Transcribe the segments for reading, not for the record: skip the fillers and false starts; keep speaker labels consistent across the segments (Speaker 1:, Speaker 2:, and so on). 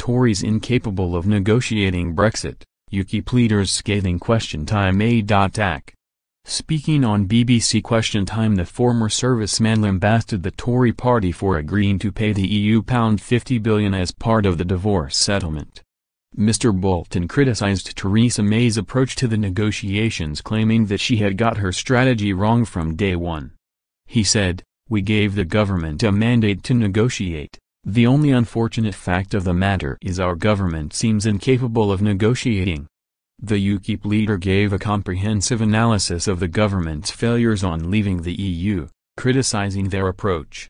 Speaker 1: Tories incapable of negotiating Brexit, UKIP leaders scathing Question Time a.ttack. Speaking on BBC Question Time, the former serviceman lambasted the Tory party for agreeing to pay the EU £50 billion as part of the divorce settlement. Mr. Bolton criticised Theresa May's approach to the negotiations, claiming that she had got her strategy wrong from day one. He said, "We gave the government a mandate to negotiate. The only unfortunate fact of the matter is our government seems incapable of negotiating." The UKIP leader gave a comprehensive analysis of the government's failures on leaving the EU, criticising their approach.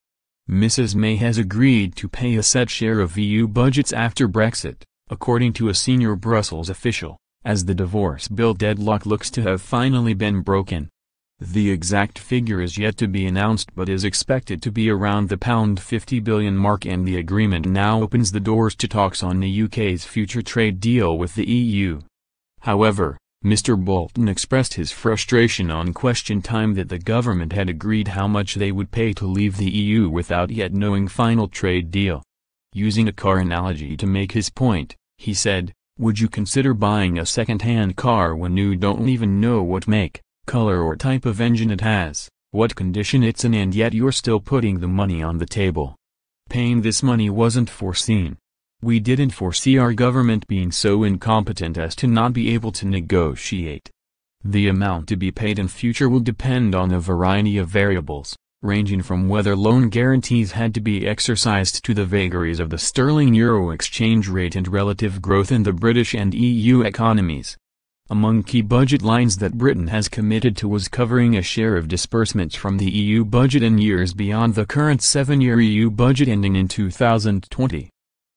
Speaker 1: Mrs. May has agreed to pay a set share of EU budgets after Brexit, according to a senior Brussels official, as the divorce bill deadlock looks to have finally been broken. The exact figure is yet to be announced but is expected to be around the £50 billion mark, and the agreement now opens the doors to talks on the UK's future trade deal with the EU. However, Mr. Bolton expressed his frustration on Question Time that the government had agreed how much they would pay to leave the EU without yet knowing final trade deal. Using a car analogy to make his point, he said, "Would you consider buying a second-hand car when you don't even know what make, color or type of engine it has, what condition it's in, and yet you're still putting the money on the table? Paying this money wasn't foreseen. We didn't foresee our government being so incompetent as to not be able to negotiate. The amount to be paid in future will depend on a variety of variables, ranging from whether loan guarantees had to be exercised to the vagaries of the sterling-euro exchange rate and relative growth in the British and EU economies." Among key budget lines that Britain has committed to was covering a share of disbursements from the EU budget in years beyond the current 7-year EU budget ending in 2020.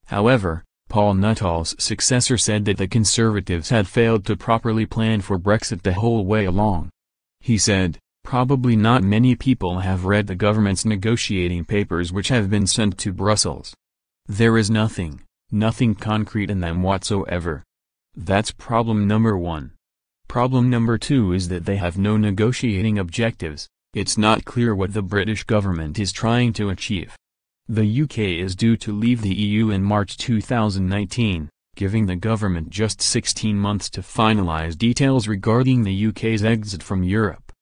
Speaker 1: However, Paul Nuttall's successor said that the Conservatives had failed to properly plan for Brexit the whole way along. He said, "Probably not many people have read the government's negotiating papers which have been sent to Brussels. There is nothing concrete in them whatsoever. That's problem number one. Problem number two is that they have no negotiating objectives. It's not clear what the British government is trying to achieve. The UK is due to leave the EU in March 2019, giving the government just 16 months to finalise details regarding the UK's exit from Europe.